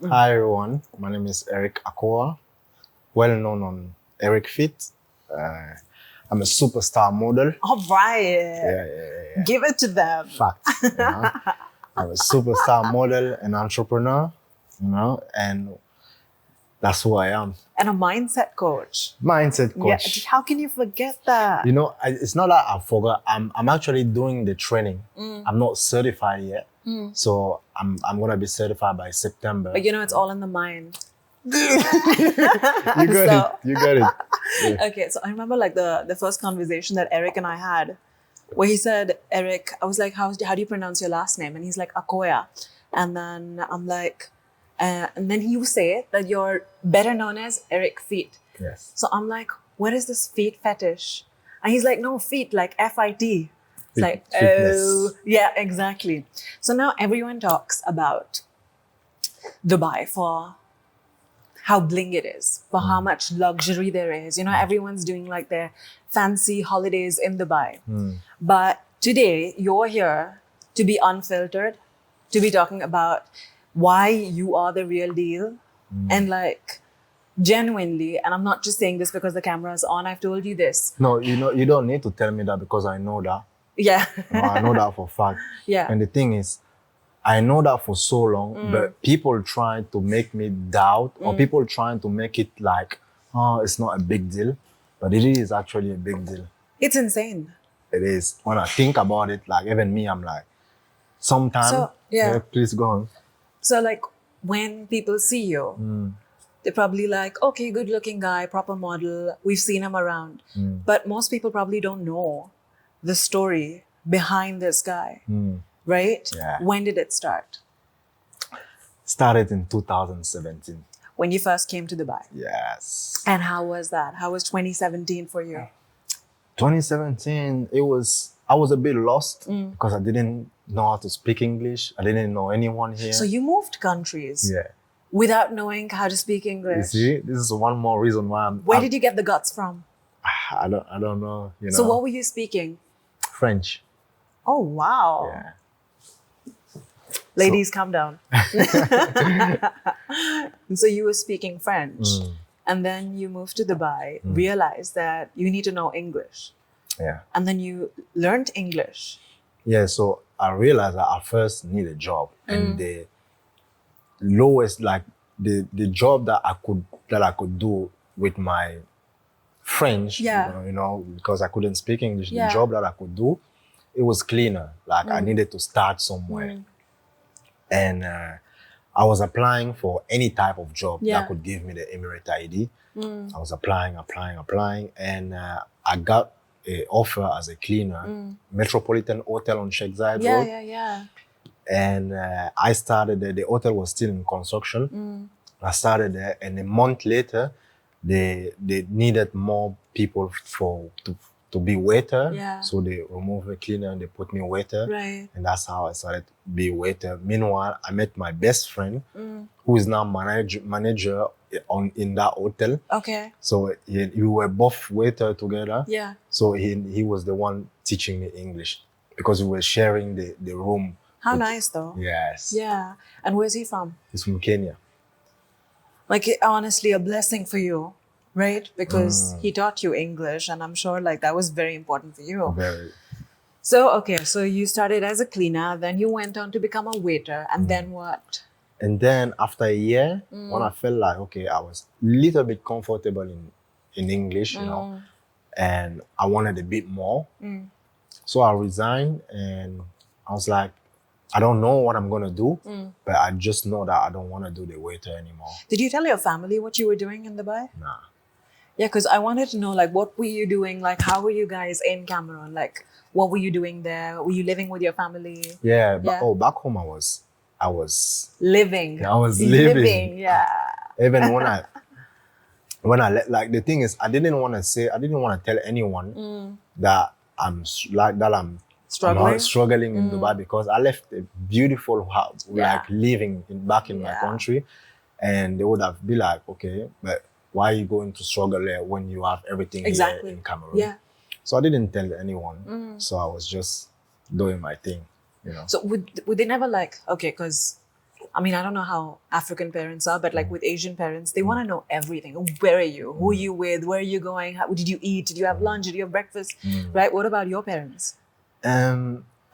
Hi everyone, my name is Eric Akoa, well known on Eric Fit. I'm a superstar model. All right. Yeah. Give it to them. Fact. I'm a superstar model and entrepreneur, and that's who I am. And a mindset coach. Mindset coach. Yeah. How can you forget that? It's not that I forgot. I'm actually doing the training. I'm not certified yet. So I'm gonna be certified by September. But it's all in the mind. You got it. Yeah. Okay, so I remember like the first conversation that Eric and I had, where he said, Eric, I was like, how do you pronounce your last name? And he's like, Akoya. And then I'm like, and then he would say that you're better known as Eric Feet. Yes. So I'm like, what is this feet fetish? And he's like, no, feet, like F-I-T. It's like, Fitness. oh, yeah, exactly. So now everyone talks about Dubai for how bling it is, for how much luxury there is. Everyone's doing like their fancy holidays in Dubai. But today, you're here to be unfiltered, to be talking about why you are the real deal. And like, genuinely, and I'm not just saying this because the camera is on, I've told you this. No, you don't need to tell me that because I know that. Yeah. I know that for a fact. Yeah. And the thing is, I know that for so long, but people trying to make me doubt, or people trying to make it like, oh, it's not a big deal. But it is actually a big deal. It's insane. It is. When I think about it, like even me, I'm like, sometimes, So, yeah. please go on. So like when people see you, they're probably like, okay, good looking guy, proper model. We've seen him around. But most people probably don't know the story behind this guy, right? Yeah. When did it start? Started in 2017. When you first came to Dubai. Yes. And how was that? How was 2017 for you? 2017, I was a bit lost because I didn't know how to speak English. I didn't know anyone here. So you moved countries Yeah. without knowing how to speak English. You see, this is one more reason why Where did you get the guts from? I don't know, So what were you speaking? French. Oh, wow. Yeah. Ladies, calm down. So you were speaking French. And then you moved to Dubai, realized that you need to know English. Yeah. And then you learned English. Yeah, so I realized that I first need a job. And the lowest, like the job that I could do with my French, because I couldn't speak English, Yeah. the job that I could do, it was cleaner. Like I needed to start somewhere. And I was applying for any type of job that could give me the Emirate ID. I was applying. And I got an offer as a cleaner, Metropolitan Hotel on Sheikh Zayed Road. Yeah. And I started there. The hotel was still in construction. I started there, and a month later, they needed more people to be waiter. Yeah. So they removed a cleaner and they put me waiter. Right. And that's how I started to be waiter. Meanwhile, I met my best friend, who is now manager in that hotel. Okay. So we were both waiter together. Yeah. So he was the one teaching me English because we were sharing the room. How nice though. Yes. Yeah. And where's he from? He's from Kenya. Like honestly, a blessing for you, right? Because he taught you English, and I'm sure like that was very important for you. Very. So, okay, so you started as a cleaner, then you went on to become a waiter, and then what? And then after a year, when I felt like, okay, I was a little bit comfortable in English, and I wanted a bit more. So I resigned, and I was like, I don't know what I'm going to do, but I just know that I don't want to do the waiter anymore. Did you tell your family what you were doing in Dubai? Nah. Yeah, because I wanted to know, like, what were you doing? Like, how were you guys in Cameroon? Like, what were you doing there? Were you living with your family? Yeah, Yeah. back home I was Living. Yeah, I was living. Yeah. Even like the thing is, I didn't want to tell anyone that I'm struggling in Dubai, because I left a beautiful house, like living back in my country, and they would have been like, okay, but why are you going to struggle there when you have everything here in Cameroon? Yeah. So I didn't tell anyone. So I was just doing my thing, So would they never like, okay, because I mean, I don't know how African parents are, but like with Asian parents, they want to know everything. Where are you? Who are you with? Where are you going? How, did you eat? Did you have lunch? Did you have breakfast? Right? What about your parents?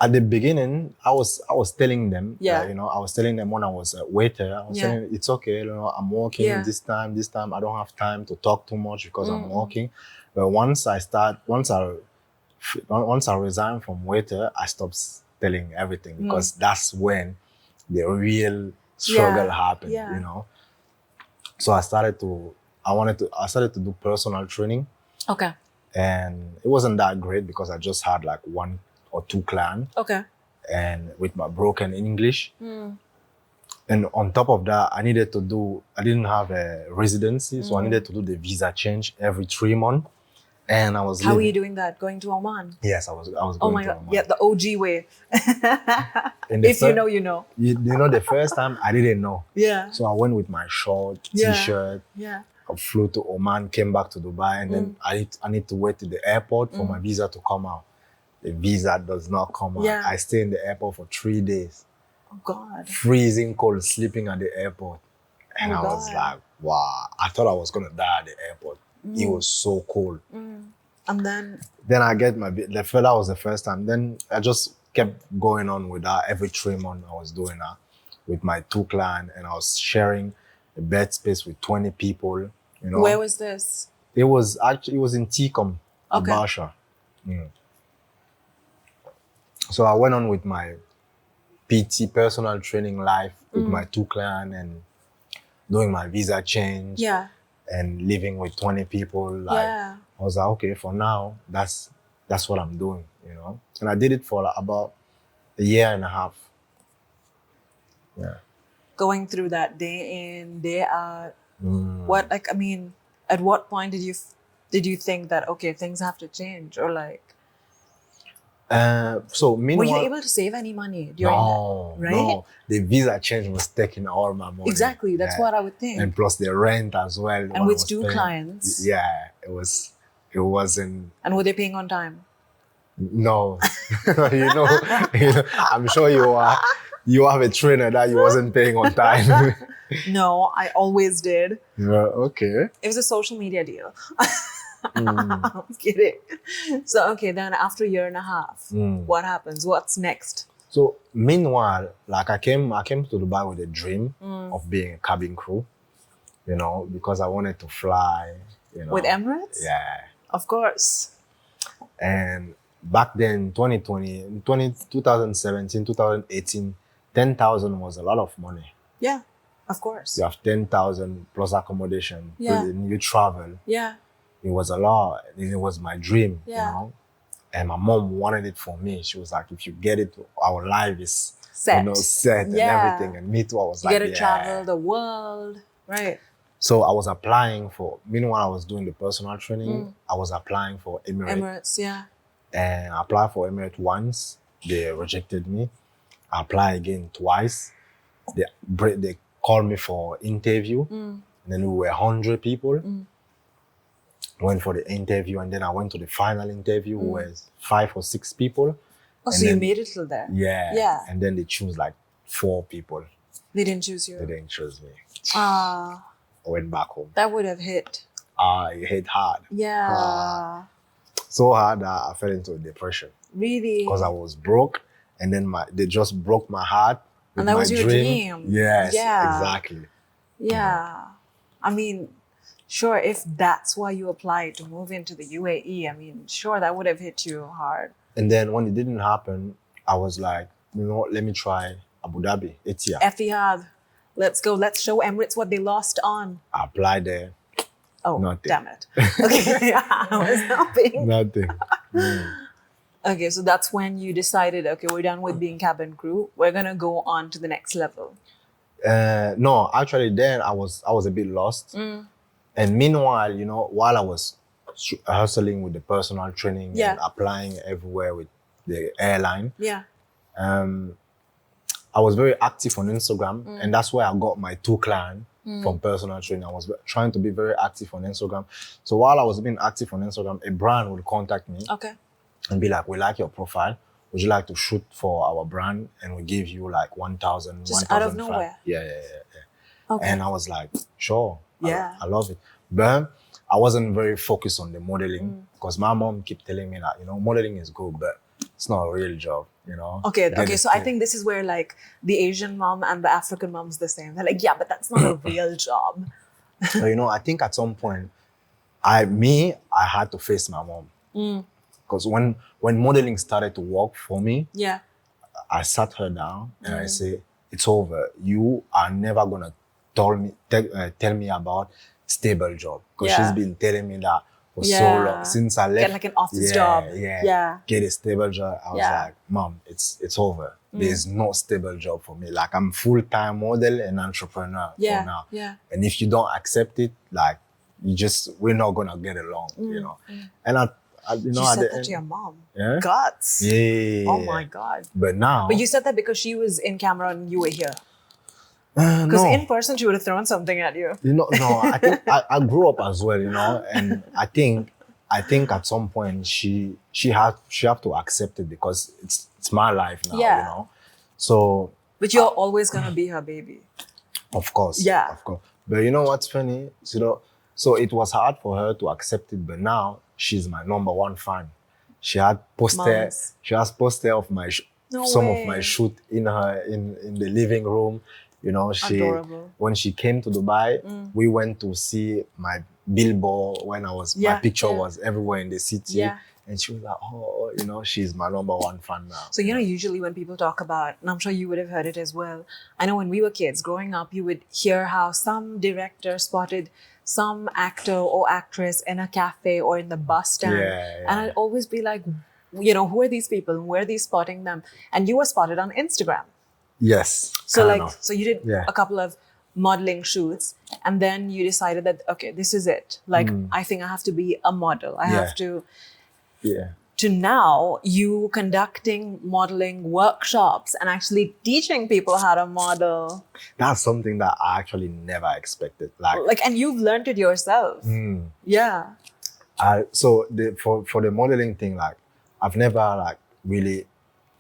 At the beginning, I was telling them, Yeah. I was telling them when I was a waiter, I was saying it's okay, I'm working this time, I don't have time to talk too much because I'm working. But once I resigned from waiter, I stopped telling everything because that's when the real struggle happened, So I started to do personal training. Okay. And it wasn't that great because I just had like 1 or 2 clients. Okay. And with my broken English. And on top of that, I didn't have a residency, so I needed to do the visa change every 3 months. And I was How are you doing that? Going to Oman? Yes, I was going Oh my to God. Oman. Yeah, the OG way. If you know, you know. The first time I didn't know. Yeah. So I went with my short T-shirt. Yeah. I flew to Oman, came back to Dubai, and then I need to wait at the airport for my visa to come out. The visa does not come out. Yeah. I stay in the airport for 3 days. Oh God. Freezing cold, sleeping at the airport. And I was God. like, wow. I thought I was going to die at the airport. It was so cold. And then I get that was the first time. Then I just kept going on with that. Every 3 months I was doing that with my 2 clients, and I was sharing a bed space with 20 people. Where was this? It was in Ticom, Okay. Basha. So I went on with my PT personal training life with my 2 clients and doing my visa change. Yeah. And living with 20 people. I was like, okay, for now, that's what I'm doing, And I did it for like about 1.5 years. Yeah. Going through that day in, day out. At what point did you think that, okay, things have to change? Or like, so meanwhile, were you able to save any money during that? Right? No, the visa change was taking all my money. Exactly, that's what I would think. And plus the rent as well. And with 2 clients. Yeah, it wasn't. And were they paying on time? No, I'm sure you have a trainer that you wasn't paying on time. No, I always did. Yeah, okay. It was a social media deal. I'm kidding. So, okay, then after 1.5 years, what happens? What's next? So, meanwhile, like I came to Dubai with a dream of being a cabin crew, because I wanted to fly, With Emirates? Yeah. Of course. And back then, 2017, 2018, 10,000 was a lot of money. Yeah, of course. You have 10,000 plus accommodation. Yeah. You travel. Yeah. It was a lot. It was my dream, Yeah. And my mom wanted it for me. She was like, if you get it, our life is set, set and everything. And me too, I was you get to travel the world. Right. So I was applying meanwhile I was doing the personal training, I was applying for Emirates, yeah. And I applied for Emirates once. They rejected me. I applied again twice. They called me for interview. And then we were 100 people. Went for the interview, and then I went to the final interview with 5 or 6 people. Oh, so you made it till there? Yeah. Yeah. And then they choose like 4 people. They didn't choose you? They didn't choose me. I went back home. That would have hit. It hit hard. Yeah. So hard that I fell into a depression. Really? Because I was broke, and then they just broke my heart. And that was your dream. Yes, exactly. Yeah. I mean, sure, if that's why you applied to move into the UAE, I mean, sure, that would have hit you hard. And then when it didn't happen, I was like, let me try Abu Dhabi, Etihad. Etihad. Let's go. Let's show Emirates what they lost on. I applied there. Oh, nothing. Damn it. Okay, I was helping. Nothing. Okay, so that's when you decided, okay, we're done with being cabin crew. We're going to go on to the next level. No, actually then I was a bit lost. And meanwhile, while I was hustling with the personal training and applying everywhere with the airline, I was very active on Instagram, and that's where I got my 2 clients from personal training. I was trying to be very active on Instagram. So while I was being active on Instagram, a brand would contact me and be like, we like your profile. would you like to shoot for our brand? And we give you like 1,000, Just out of nowhere. Yeah. Okay. And I was like, sure. Yeah. I love it. But I wasn't very focused on the modeling because my mom kept telling me that, you know, modeling is good, but it's not a real job, you know. Okay. So I think this is where like the Asian mom and the African mom's the same. They're like, yeah, but that's not a real job. But, you know, I think at some point, I had to face my mom. Because when modeling started to work for me, Yeah. I sat her down and I say, it's over. You are never going to tell me about stable job. Because she's been telling me that for so long. Since I left. Get like an office job. Yeah. Get a stable job. I was like, Mom, it's over. There's no stable job for me. Like I'm full-time model and entrepreneur for now. Yeah. And if you don't accept it, like we're not going to get along, you know. And you know, you said that to your mom. Yeah? Guts. Yeah. Oh my God. But now. But you said that because she was in camera and you were here. Because in person, she would have thrown something at you. You know, no, I think I grew up as well, you know, and I think at some point she have to accept it because it's my life now, you know. So. But you're always gonna be her baby. Of course. Yeah. Of course. But you know what's funny? You know, so it was hard for her to accept it, but now she's my number one fan. She has poster of my of my shoot in the living room. You know, Adorable. When she came to Dubai, we went to see my billboard when my picture was everywhere in the city. Yeah. And she was like, oh, you know, she's my number one fan now. So, you know, usually when people talk about, and I'm sure you would have heard it as well. I know when we were kids growing up, you would hear how some director spotted some actor or actress in a cafe or in the bus stand. And I'd always be like, you know, who are these people and where are they spotting them? And you were spotted on Instagram. Yes. So so you did a couple of modeling shoots and then you decided that, okay, this is it. Like, I think I have to be a model. I have to... To now you conducting modeling workshops and actually teaching people how to model. That's something that I actually never expected. Like and you've learned it yourself. Yeah. So for the modeling thing, like I've never like really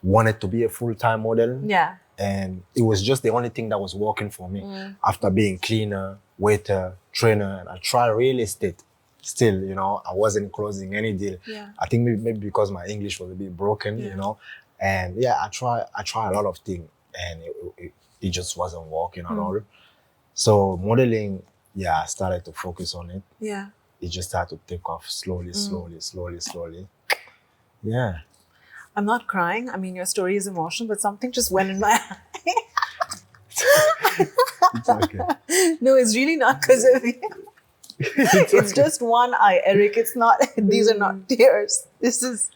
wanted to be a full-time model. Yeah. And it was just the only thing that was working for me. After being cleaner, waiter, trainer, and I tried real estate. Still, you know, I wasn't closing any deal. Yeah. I think maybe because my English was a bit broken, you know. And I try a lot of things and it just wasn't working at all. So modeling, I started to focus on it. Yeah. It just started to take off slowly. Yeah. I'm not crying. I mean, your story is emotional, but something just went in my eye. It's okay. No, it's really not because of you. It's just one eye, Eric. It's not, these are not tears. This is,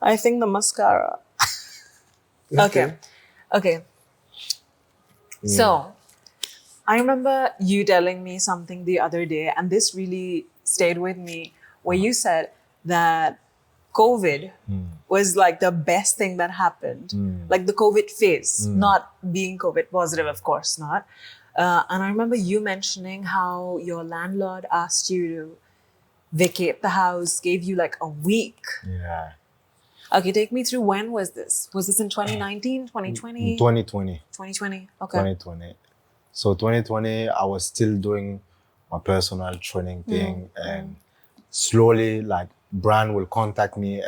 I think, the mascara. Okay. So, I remember you telling me something the other day, and this really stayed with me, where you said that COVID was like the best thing that happened. Like the COVID phase, not being COVID positive, of course not. And I remember you mentioning how your landlord asked you to vacate the house, gave you like a week. Yeah. Okay, take me through, when was this? Was this in 2019, 2020? 2020. 2020, okay. 2020. So 2020, I was still doing my personal training thing and slowly like brand will contact me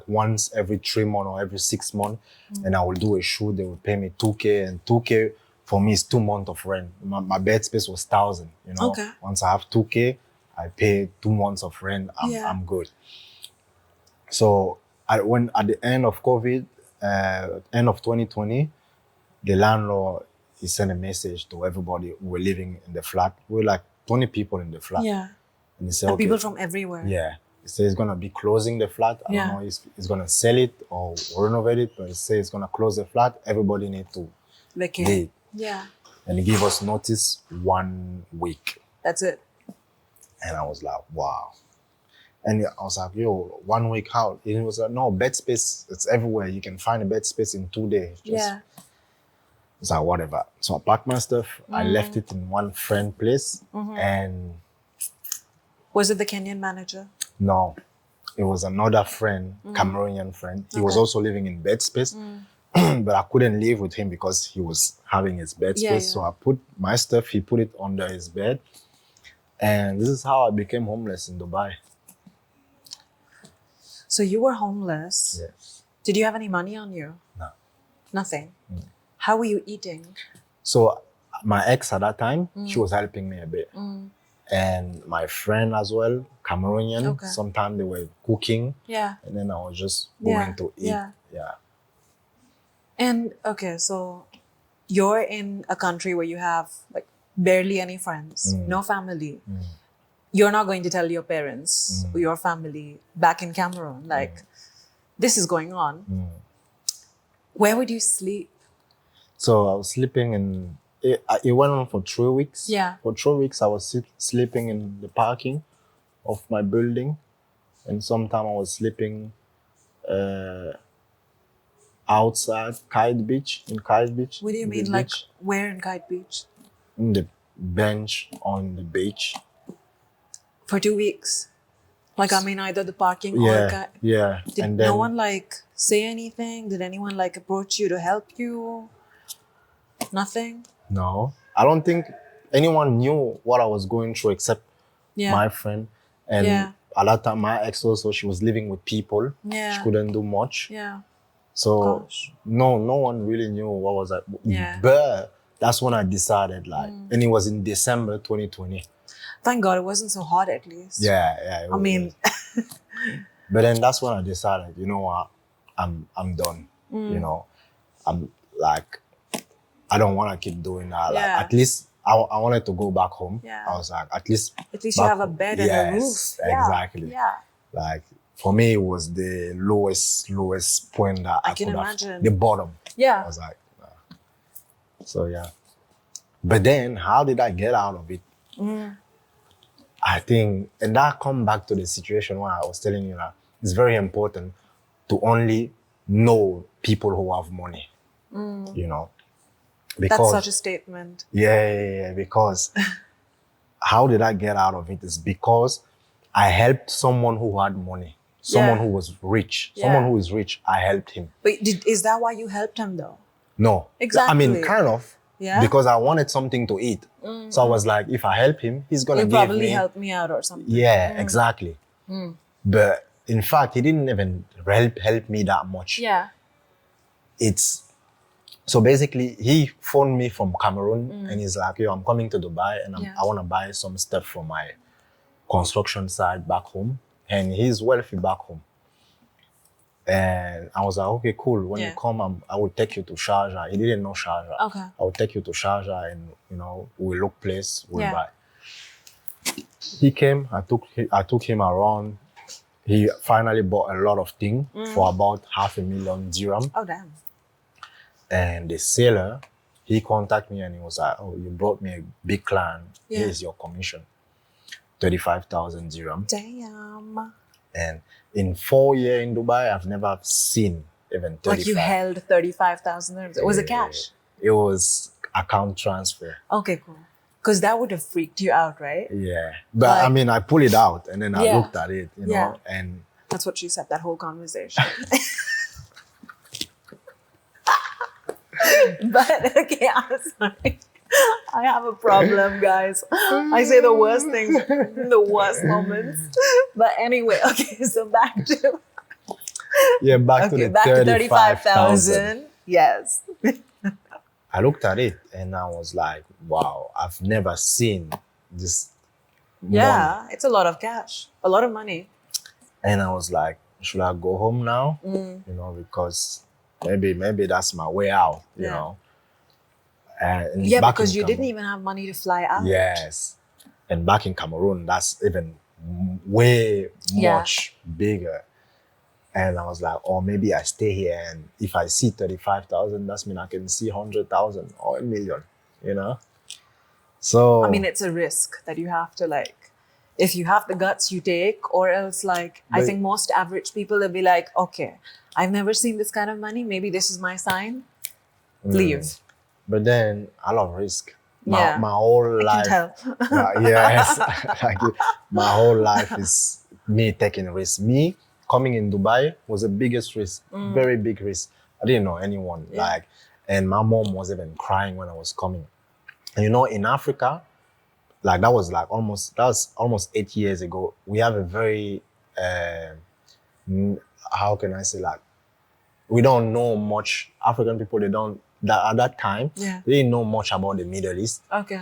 once every 3 months or every 6 months and I will do a shoot. They will pay me 2K and 2K for me is 2 months of rent. My bed space was 1,000, you know. Okay. Once I have 2K, I pay 2 months of rent. I'm good. So at the end of COVID, end of 2020, the landlord, he sent a message to everybody who were living in the flat. We were like 20 people in the flat. Yeah. And he said, okay, people from everywhere. Yeah. He said he's going to be closing the flat. I don't know if he's going to sell it or renovate it, but he said he's going to close the flat. Everybody need to leave. Yeah. And he gave us notice 1 week. That's it. And I was like, wow. And I was like, yo, 1 week, how? And he was like, no, bed space, it's everywhere. You can find a bed space in 2 days. It's like, whatever. So I packed my stuff. I left it in one friend place. And... Was it the Kenyan manager? No. it was another friend, Cameroonian friend. He was Okay. also living in bed space, but I couldn't live with him because he was having his bed Yeah, space. yeah. So I put my stuff, he put it under his bed. And this is how I became homeless in Dubai. So you were homeless. Yes. Did you have any money on you? No. Nothing. How were you eating? So my ex at that time, she was helping me a bit. And my friend as well, Cameroonian, Okay. sometimes they were cooking. Yeah. And then I was just going to eat. Yeah. And okay, so you're in a country where you have like barely any friends, no family. You're not going to tell your parents or your family back in Cameroon, like, this is going on. Where would you sleep? So I was sleeping in, it went on for 3 weeks. Yeah. For 3 weeks, I was sleeping in the parking of my building. And sometimes I was sleeping outside Kite Beach, in Kite Beach. What do you mean, like, where in Kite Beach? In the bench on the beach. For 2 weeks? Like, I mean, either the parking or Yeah, yeah. Did And then, no one, like, say anything? Did anyone, like, approach you to help you? Nothing? no, I don't think anyone knew what I was going through except Yeah. my friend. And at that time, my ex also, she was living with people. Yeah. She couldn't do much. Yeah. So Gosh. no one really knew what was that. Yeah. But that's when I decided, like, and it was in December 2020. Thank God it wasn't so hot at least. Yeah. I mean, but then that's when I decided, you know what, I'm done. You know, I'm like, I don't want to keep doing that. Like, Yeah. at least I wanted to go back home. Yeah. I was like, at least you back have a home. bed and a roof. Yeah. Exactly. Yeah. Like, for me, it was the lowest point that I can could imagine. have. The bottom. Yeah. I was like, nah. So yeah. But then, how did I get out of it? I think, and that come back to the situation where I was telling you that it's very important to only know people who have money. You know, because That's such a statement. yeah, because how did I get out of it is because I helped someone who had money, someone who was rich, someone who is rich. I helped him. But is that why you helped him though? No, Exactly. I mean, kind of. Yeah. Because I wanted something to eat. So I was like, if I help him, he's gonna He'll give probably me. help me out or something. Yeah, exactly. But in fact, he didn't even help me that much. Yeah. So basically, he phoned me from Cameroon and he's like, yo, I'm coming to Dubai and I want to buy some stuff for my construction site back home. And he's wealthy back home. And I was like, okay, cool. When you come, I will take you to Sharjah. He didn't know Sharjah. Okay. I will take you to Sharjah and, you know, we'll look place, we'll Yeah. buy. He came, I took him around. He finally bought a lot of things for about 500,000 dirham. Oh, damn. And the seller, he contacted me and he was like, oh, you brought me a big client. Here's your commission. 35,000 dirham. Damn. And in 4 years in Dubai, I've never seen even 35. Like you held 35,000 dirhams. Was it cash? It was account transfer. Okay, cool. Because that would have freaked you out, right? Yeah. But I mean, I pulled it out and then I looked at it, you know, Yeah. and That's what she said, that whole conversation. But, okay, I'm sorry. I have a problem, guys. I say the worst things in the worst moments. But anyway, okay, so back to... yeah, back to the 35,000. Yes. I looked at it and I was like, wow, I've never seen this money. Yeah, it's a lot of cash. A lot of money. And I was like, should I go home now? You know, because maybe that's my way out, you know. And Yeah, back because in you didn't even have money to fly out. Yes. And back in Cameroon, that's even way much bigger. And I was like, oh, maybe I stay here and if I see 35,000, that means I can see 100,000 or 1 million, you know? So... I mean, it's a risk that you have to, like, if you have the guts, you take, or else, like, I think most average people will be like, okay, I've never seen this kind of money. Maybe this is my sign. Leave. But then I love risk. Yeah. My whole life. I can tell. Yes. Like, my whole life is me taking a risk. Me coming in Dubai was the biggest risk, very big risk. I didn't know anyone, like, and my mom was even crying when I was coming. And you know, in Africa, like that was almost 8 years ago. We have a very, how can I say, like, we don't know much. African people, they don't, that at that time, they didn't know much about the Middle East. Okay.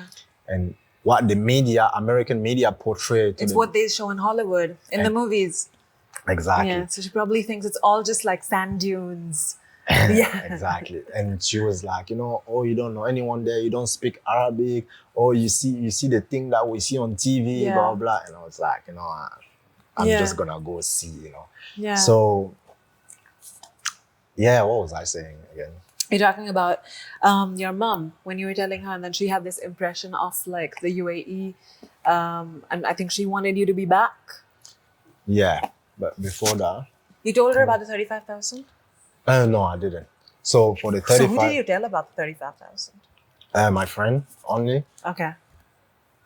And what the media, American media portrayed. It's what they show in Hollywood, in the movies. Exactly. Yeah, so she probably thinks it's all just like sand dunes. Exactly. And she was like, you know, oh, you don't know anyone there, you don't speak Arabic, or you see the thing that we see on TV, blah, blah. And I was like, you know, I'm just gonna go see, you know. Yeah. So, yeah, what was I saying again? You're talking about your mom, when you were telling her, and then she had this impression of like the UAE, and I think she wanted you to be back. Yeah, but before that... You told her about the 35,000? No, I didn't. So for the 35... So who did you tell about the 35,000? My friend only. Okay.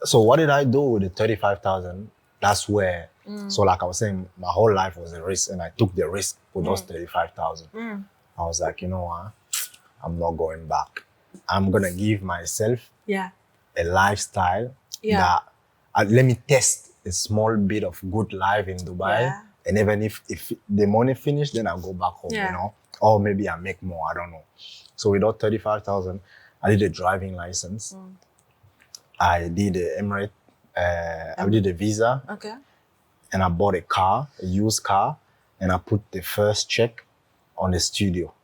So what did I do with the 35,000? That's where, so like I was saying, my whole life was a risk, and I took the risk with those 35,000. I was like, you know what? I'm not going back. I'm gonna give myself a lifestyle that let me test a small bit of good life in Dubai. And even if the money finished, then I'll go back home, you know, or maybe I make more, I don't know. So without 35,000, I did a driving license. I did the Emirate, I did a visa. Okay. And I bought a car, a used car, and I put the first check on the studio.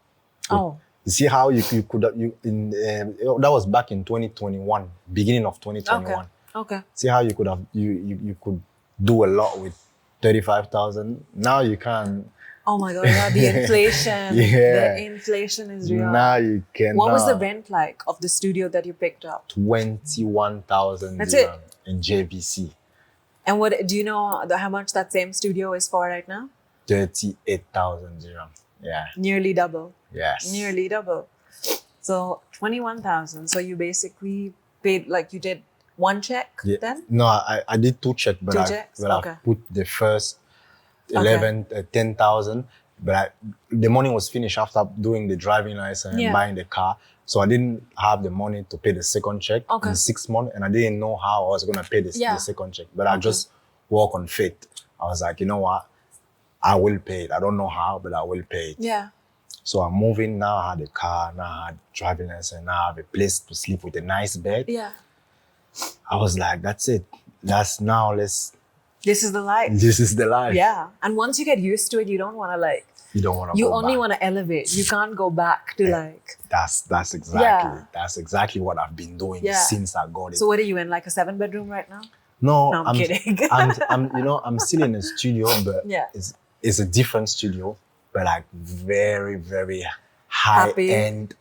You see how you could that was back in 2021, beginning of 2021. Okay. See how you could have you could do a lot with 35,000. Now you can't. Oh my God! Yeah, the inflation. The inflation is real. Now you can. What was the rent like of the studio that you picked up? 21,000. That's it. In JBC. And what do you know how much that same studio is for right now? 38,000 dirham. Yeah. Nearly double. Yes. Nearly double. So 21,000. So you basically paid, like, you did one check then? No, I did two checks, but I put the first 10,000, but the money was finished after doing the driving license and buying the car. So I didn't have the money to pay the second check in 6 months, and I didn't know how I was going to pay the second check. But I just walk on faith. I was like, you know what? I will pay it. I don't know how, but I will pay it. Yeah. So I'm moving now. I had a car, now I had driving license, now I have a place to sleep with a nice bed. Yeah. I was like, that's it. This is the life. This is the life. Yeah. And once you get used to it, you don't want to you only want to elevate. You can't go back to That's exactly what I've been doing since I got it. So what are you in, like a 7-bedroom right now? No, I'm kidding. I'm still in a studio, but it's a different studio, but like very, very high-end,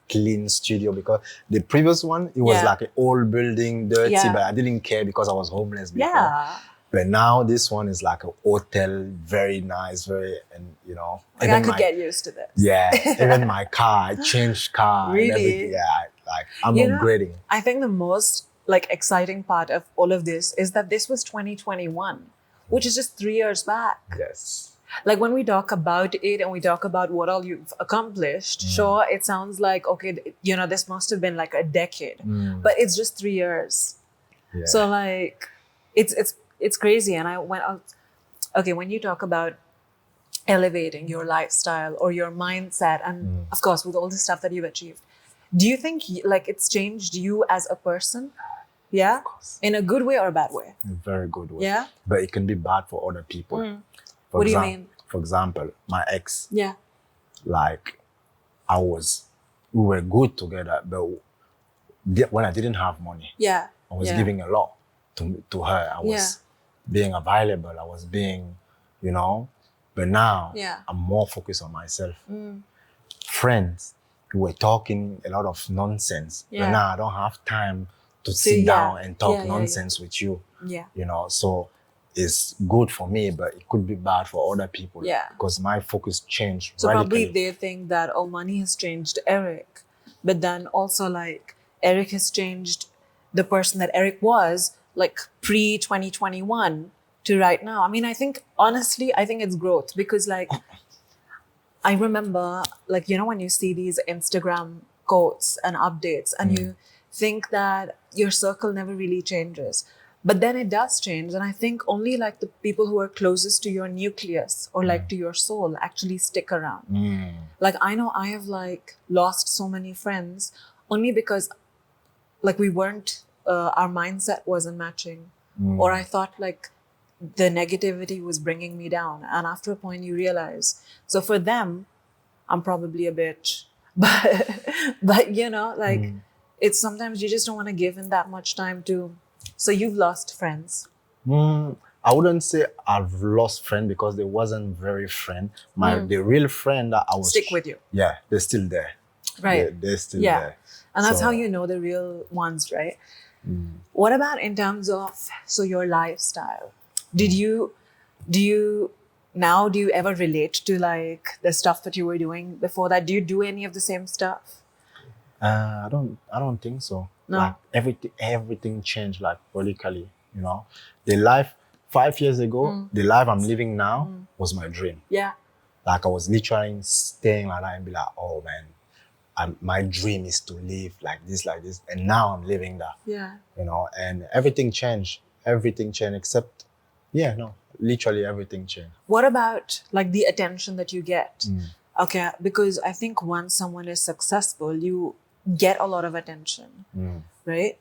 clean studio, because the previous one, it was like an old building, dirty, but I didn't care because I was homeless before. Yeah. But now this one is like a hotel, very nice, and you know. I could get used to this. Yeah, even my car, I changed car. Really? And everything. Yeah, like I'm upgrading. I think the most exciting part of all of this is that this was 2021, which is just 3 years back. Yes. Like when we talk about it and we talk about what all you've accomplished, sure, it sounds like, okay, you know, this must have been like a decade, but it's just 3 years. Yeah. So like, it's crazy. And I went out, okay, when you talk about elevating your lifestyle or your mindset, and of course, with all the stuff that you've achieved, do you think like it's changed you as a person? Yeah? Of course. In a good way or a bad way? In a very good way. Yeah? But it can be bad for other people. What do you mean? For example, my ex. Yeah. Like, we were good together, but when I didn't have money, I was giving a lot to her. I was being available. I was being, you know, but now I'm more focused on myself. Friends, we were talking a lot of nonsense, but now I don't have time to sit down and talk nonsense with you. Yeah. You know, so it's good for me, but it could be bad for other people. Yeah. Because my focus changed. So radically. Probably they think that, oh, money has changed Eric. But then also like Eric has changed the person that Eric was like pre-2021. to right now? I mean, I think, honestly, I think it's growth because, like, I remember, like, you know, when you see these Instagram quotes and updates and you think that your circle never really changes. But then it does change. And I think only like the people who are closest to your nucleus or like to your soul actually stick around. Like, I know I have like lost so many friends only because like we weren't, our mindset wasn't matching. Or I thought like the negativity was bringing me down. And after a point you realize, so for them, I'm probably a bitch. But you know, like it's sometimes you just don't want to give in that much time to. So you've lost friends. I wouldn't say I've lost friend because they wasn't very friend. The real friend that I was Stick with you. Yeah, they're still there. Right. They're still there. And that's how you know the real ones, right? What about in terms of your lifestyle? Do you ever relate to like the stuff that you were doing before that? Do you do any of the same stuff? I don't think so. No. Like everything changed like radically, you know. The life 5 years ago, the life I'm living now was my dream. Yeah. Like I was literally staying like that and be like, oh man, my dream is to live like this, and now I'm living that. Yeah. You know, and everything changed except, literally everything changed. What about like the attention that you get? Okay, because I think once someone is successful, you get a lot of attention, right?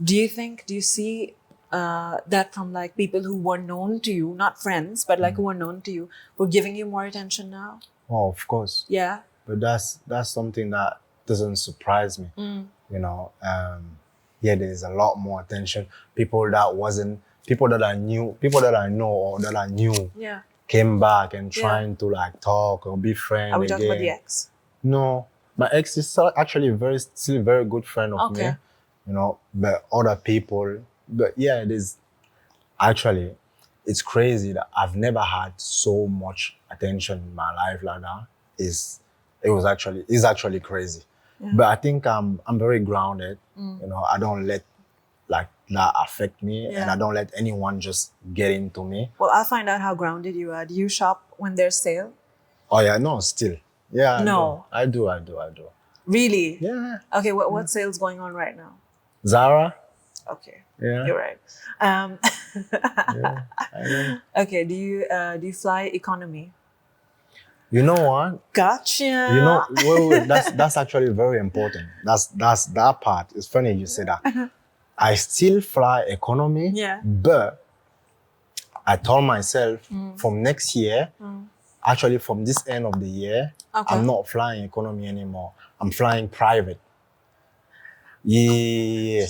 Do you see that from like people who were known to you, not friends, but like who were known to you, who are giving you more attention now? Oh, of course. Yeah. But that's something that doesn't surprise me. You know, there's a lot more attention. People that I know or that I knew came back and trying to like talk or be friends. Are we talking about the ex? No, my ex is actually still a very good friend of me. You know, but other people. But yeah, it's crazy that I've never had so much attention in my life like that. It's actually crazy. Yeah. But I think I'm very grounded. You know, I don't let like that affect me, and I don't let anyone just get into me. Well, I'll find out how grounded you are. Do you shop when there's sale? Oh yeah, no, still. Yeah. No. I do. Really? Yeah. Okay, what sale's going on right now? Zara. Okay. Yeah. You're right. Yeah, I know. Okay, do you fly economy? You know what? Gotcha. You know, wait, that's actually very important. That's that part. It's funny you say that. I still fly economy, but I told myself from next year, actually from this end of the year, I'm not flying economy anymore. I'm flying private. Yeah.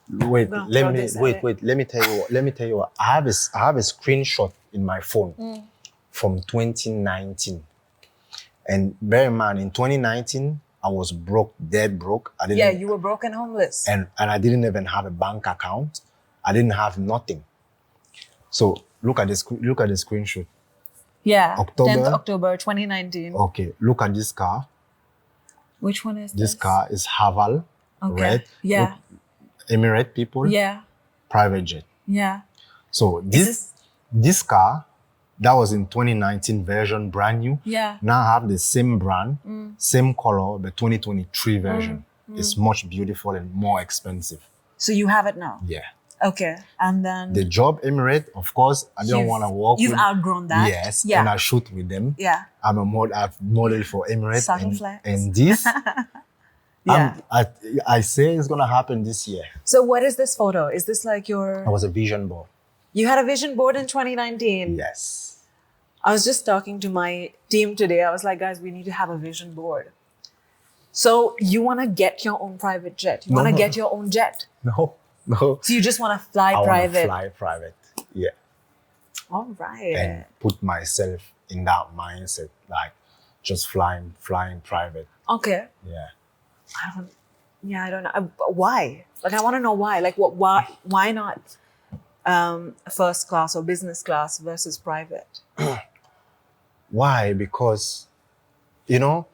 Wait, let me tell you what. I have a screenshot in my phone from 2019. And bear in mind, in 2019, I was broke, dead broke. You were broke and homeless. And I didn't even have a bank account. I didn't have nothing. So look at the screenshot. Yeah, 10th October 2019. Okay, look at this car. Which one is this? This car is Haval, red. Yeah. Look, Emirate people. Yeah. Private jet. Yeah. So this car, that was in 2019 version, brand new. Yeah. Now I have the same brand, same color, the 2023 version. It's much beautiful and more expensive. So you have it now? Yeah. Okay. And then the job Emirate, of course, I don't want to work with. You've outgrown that? Yes. Yeah. And I shoot with them. Yeah. I've modeled for Emirate. Flex. And this, I say it's going to happen this year. So what is this photo? Is this like your... I was a vision board. You had a vision board in 2019? Yes. I was just talking to my team today. I was like, guys, we need to have a vision board. So you want to get your own private jet? You want to get your own jet? No. So you just want to fly private? I want to fly private, yeah. All right. And put myself in that mindset, like just flying private. Okay. Yeah. I don't know. Why? Like, I want to know why. Like, why not first class or business class versus private? Why? Because, you know,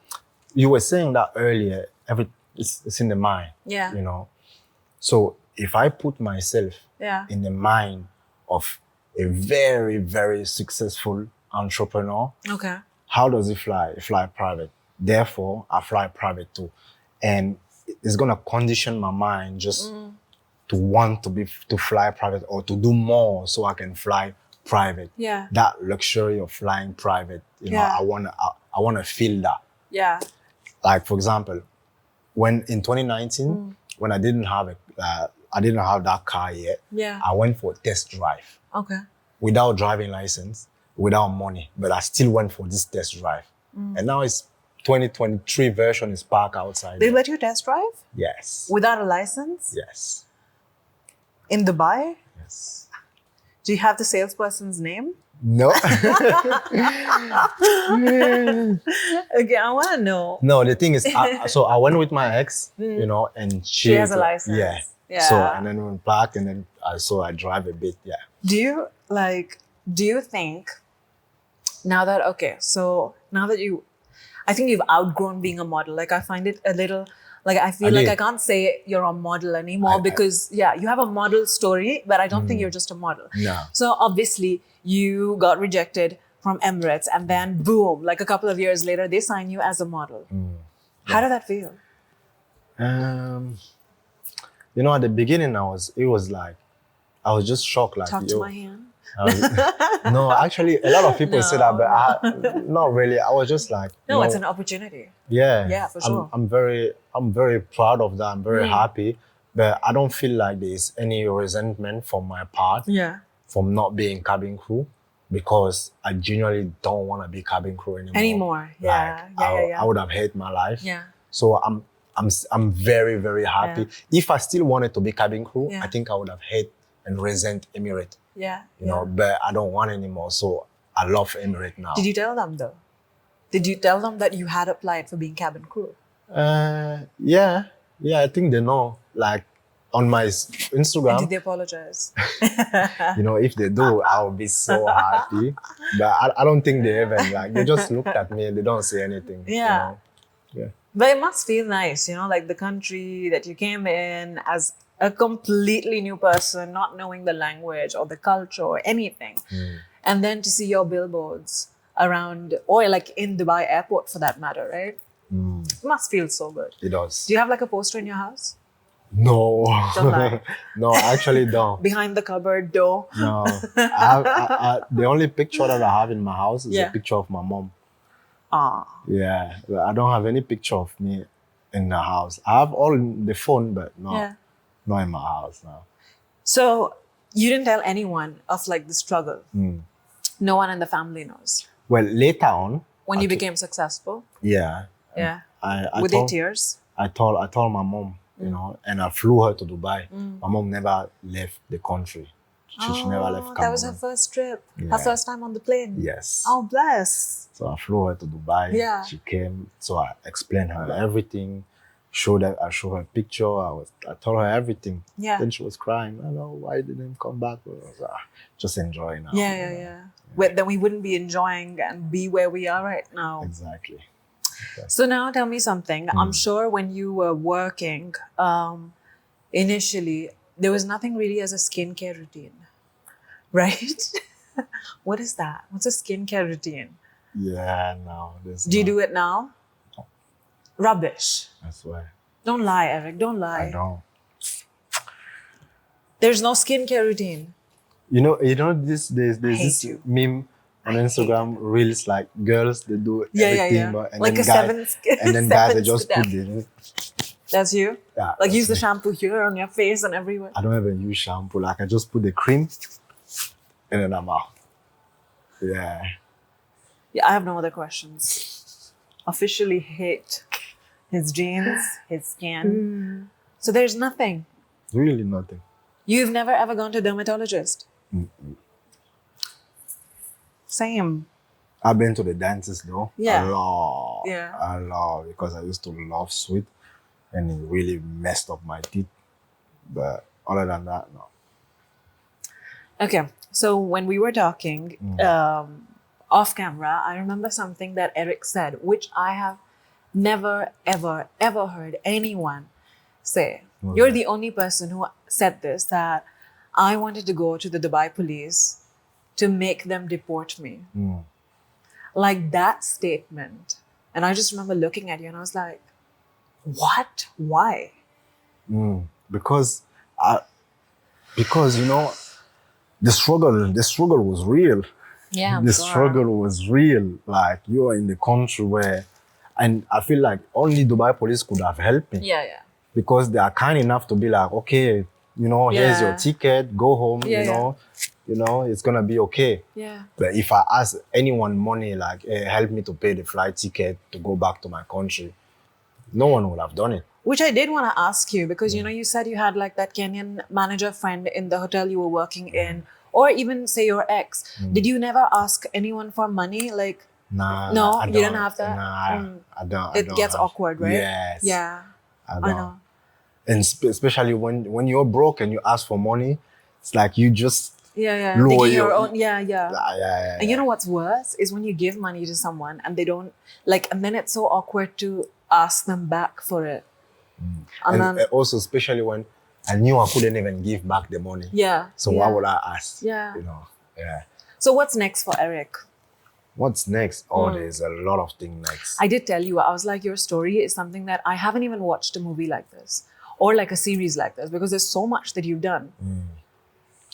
you were saying that earlier, it's in the mind. Yeah. You know, so if I put myself in the mind of a very, very successful entrepreneur. Okay. How does he fly? He fly private. Therefore, I fly private too. And it's gonna condition my mind just to want to fly private or to do more so I can fly private. Yeah. That luxury of flying private, you know, Yeah. I wanna feel that. Yeah. Like for example, when in 2019, when I didn't have that car yet, Yeah. I went for a test drive Okay. without driving license, without money, but I still went for this test drive. And now it's 2023 version is parked outside. They let you test drive Yes. without a license Yes. in Dubai? Yes. Do you have the salesperson's name? No. Okay, I want to know. No, the thing is, so I went with my ex, you know, and She has a license. Yeah. Yeah. So, and then we parked and then I drive a bit. Yeah. Do you think now that, okay, so now that I think you've outgrown being a model. Like I find it a little, like I feel like I can't say you're a model anymore because you have a model story, but I don't think you're just a model. No. So obviously you got rejected from Emirates and then boom, like a couple of years later, they sign you as a model. How did that feel? You know, at the beginning, I was just shocked. Like, Talk to my hand. No, actually, a lot of people say that, but not really. I was just like, No, it's an opportunity. Yeah. Yeah, for sure. I'm very proud of that. I'm very happy, but I don't feel like there's any resentment from my part from not being cabin crew because I genuinely don't want to be cabin crew anymore. Yeah. Like, I would have hated my life. Yeah. So I'm very, very happy. If I still wanted to be cabin crew, Yeah. I think I would have hated and resent Emirate. Yeah. You know, but I don't want anymore. So I love Emirate now. Did you tell them though? Did you tell them that you had applied for being cabin crew? Yeah, I think they know. Like on my Instagram. And did they apologize? You know, if they do, I'll be so happy. But I don't think they even they just looked at me and they don't say anything. Yeah. You know? Yeah. But it must feel nice, you know, like the country that you came in as a completely new person, not knowing the language or the culture or anything. And then to see your billboards around, or like in Dubai airport for that matter, right? It must feel so good. It does. Do you have like a poster in your house? No. Don't lie. No, I actually don't. Behind the cupboard door? No. The only picture that I have in my house is a picture of my mom. Ah. Yeah. I don't have any picture of me in the house. I have all in the phone, but not in my house now. So you didn't tell anyone of like the struggle? No one in the family knows? Well, later on. When you became successful? Yeah. Yeah. With their tears? I told my mom, you know, and I flew her to Dubai. My mom never left the country. She never left Cameroon. That was her first trip. Yeah. Her first time on the plane. Yes. Oh, bless. So I flew her to Dubai. Yeah. She came. So I explained her everything. I showed her a picture. I told her everything. Yeah. Then she was crying. I know why didn't you come back. I was just enjoying now. Yeah. Then we wouldn't be enjoying and be where we are right now. Exactly. So now tell me something. I'm sure when you were working, initially, there was nothing really as a skincare routine, right? What is that? What's a skincare routine? Yeah, no. Do you do it now? No. Rubbish. That's why. Don't lie, Eric. Don't lie. I don't. There's no skincare routine. You know, there's this you. meme on Instagram, reels like girls, they do everything. But, and like then a guys, and then guys, they just put this. That's you? Yeah. Like use the shampoo here on your face and everywhere? I don't even use shampoo. Like I just put the cream and then I'm out. Yeah. Yeah, I have no other questions. Officially hate his jeans, his skin. So there's nothing. Really nothing. You've never ever gone to a dermatologist? Same. I've been to the dentist though. Yeah. A lot. Yeah. A lot. Because I used to love sweet and it really messed up my teeth. But other than that, no. Okay. So when we were talking off camera, I remember something that Eric said, which I have never, ever, ever heard anyone say. You're the only person who said this, that I wanted to go to the Dubai police to make them deport me. Like that statement. And I just remember looking at you and I was like, what? Why? Because you know, the struggle was real. Yeah, The struggle was real. Like, you are in the country where, and I feel like only Dubai police could have helped me. Yeah. Because they are kind enough to be like, okay, you know, here's your ticket, go home, you know, it's gonna be okay. Yeah. But if I ask anyone money, like, hey, help me to pay the flight ticket to go back to my country, no one would have done it. Which I did want to ask you, because, you know, you said you had like that Kenyan manager friend in the hotel you were working in, or even say your ex. Did you never ask anyone for money? Like, Nah, no, I you don't, didn't have that? I don't. It gets awkward, right? Yes. Yeah. I don't. I know. And especially when you're broke and you ask for money, it's like you just Thinking your own. Yeah. Yeah. And you know what's worse is when you give money to someone and they don't, like, and then it's so awkward to ask them back for it. And then, also, especially when I knew I couldn't even give back the money. Yeah. So why would I ask? Yeah. You know. Yeah. So what's next for Eric? What's next? Oh, there's a lot of things next. I did tell you, I was like, your story is something that I haven't even watched a movie like this or like a series like this, because there's so much that you've done.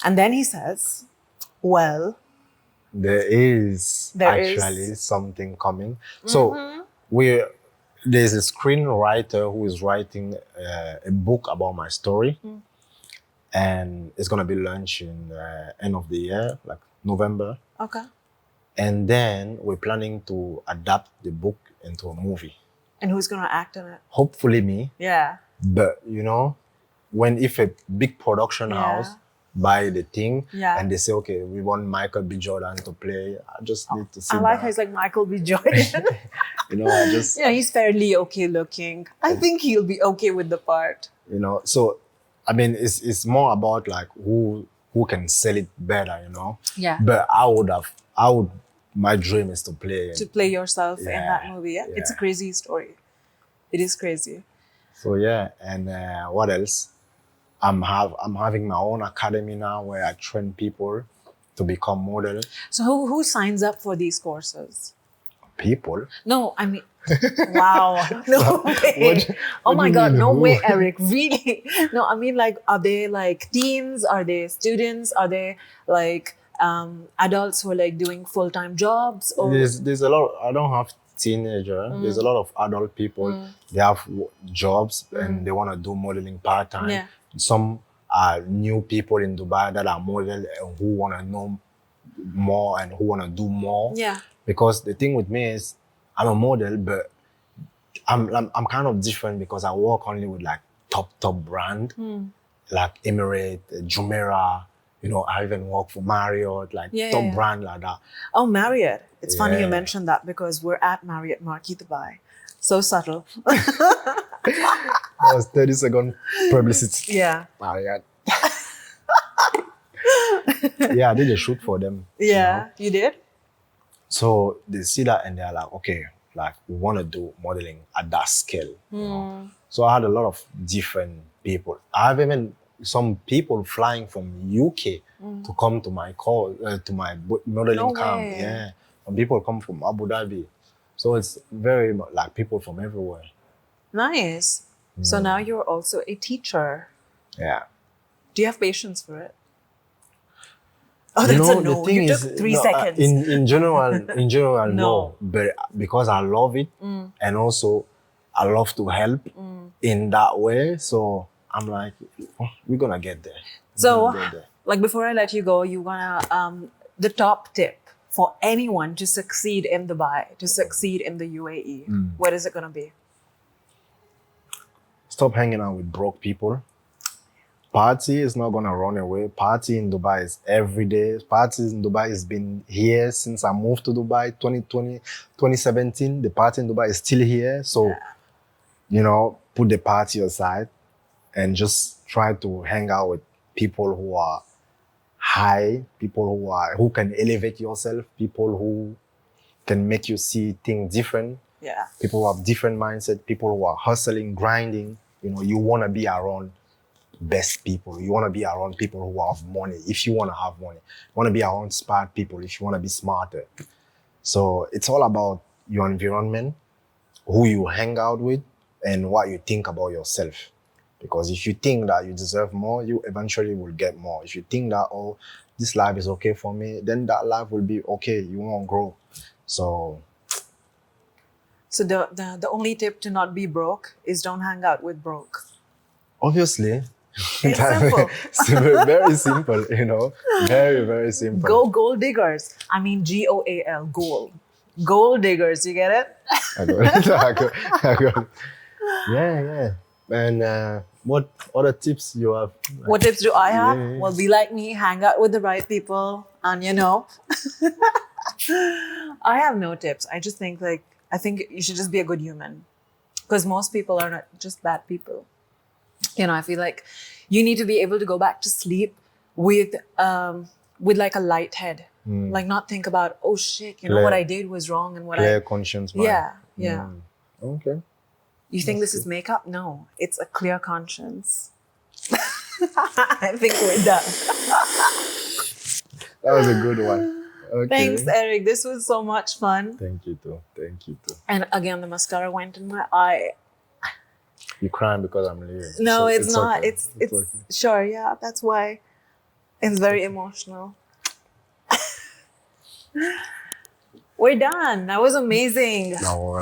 And then he says, well, there is actually something coming. So there's a screenwriter who is writing a book about my story, and it's gonna be launching end of the year, like November. Okay. And then we're planning to adapt the book into a movie. And who's gonna act in it? Hopefully me. Yeah. But you know, if a big production house buy the thing and they say, okay, we want Michael B. Jordan to play, I just need to see. I like how he's like Michael B. Jordan. You know, I just he's fairly okay looking. I think he'll be okay with the part. You know, so I mean, it's more about like who can sell it better, you know. Yeah. But my dream is to play yourself in that movie. Yeah? It's a crazy story. It is crazy. So and what else? I'm having my own academy now where I train people to become model. So who signs up for these courses? People? No, I mean, wow, no way. Oh my God, no way, Eric, really? No, I mean, like, are they like teens? Are they students? Are they like adults who are like doing full-time jobs? Or? There's a lot. I don't have teenager. There's a lot of adult people. They have jobs and they want to do modeling part-time. Yeah. Some are new people in Dubai that are model and who want to know more and who want to do more. Yeah. Because the thing with me is, I'm a model, but I'm kind of different because I work only with like top brand, like Emirates, Jumeirah. You know, I even work for Marriott, like top brand like that. Oh, Marriott. It's funny you mentioned that because we're at Marriott Marquis Dubai. So subtle. That was 30-second publicity. Yeah. Marriott. I did a shoot for them. Yeah, you did? So they see that and they're like, okay, like we want to do modeling at that scale. You know? So I had a lot of different people. I have even some people flying from UK to come to my to my modeling camp. Way. Yeah, some people come from Abu Dhabi. So it's very like people from everywhere. Nice. So now you're also a teacher. Yeah. Do you have patience for it? Oh, that's a no. You took 3 seconds. In general, no. But because I love it, and also I love to help in that way. So I'm like, we're gonna get there. So, like before I let you go, you wanna the top tip for anyone to succeed in Dubai, to succeed in the UAE. What is it gonna be? Stop hanging out with broke people. Party is not gonna run away. Party in Dubai is every day. Parties in Dubai has been here since I moved to Dubai 2017. The party in Dubai is still here. So, you know, put the party aside and just try to hang out with people who are high, people who can elevate yourself, people who can make you see things different. Yeah. People who have different mindset, people who are hustling, grinding. You know, you want to be around best people. You want to be around people who have money if you want to have money. You want to be around smart people if you want to be smarter. So it's all about your environment, who you hang out with, and what you think about yourself. Because if you think that you deserve more, you eventually will get more. If you think that, oh, this life is okay for me, then that life will be okay. You won't grow. So the only tip to not be broke is don't hang out with broke. obviously, It's simple. it's very simple, you know, very, very simple. Go gold diggers. I mean GOAL, gold. Gold diggers, you get it? I got it. I got it. Yeah. And what other tips you have? What tips do I have? Yeah. Well, be like me, hang out with the right people, and I have no tips. I just think I think you should just be a good human, because most people are not just bad people. I feel like you need to be able to go back to sleep with like a light head, like not think about, oh shit, what I did was wrong and what Clear conscience mind. Yeah. Okay. You think this is makeup? No, it's a clear conscience. I think we're done. That was a good one. Okay. Thanks, Eric. This was so much fun. Thank you too. And again, the mascara went in my eye. You're crying because I'm leaving. No, So it's not. okay. It's okay. sure, yeah. That's why it's very emotional. We're done. That was amazing. No,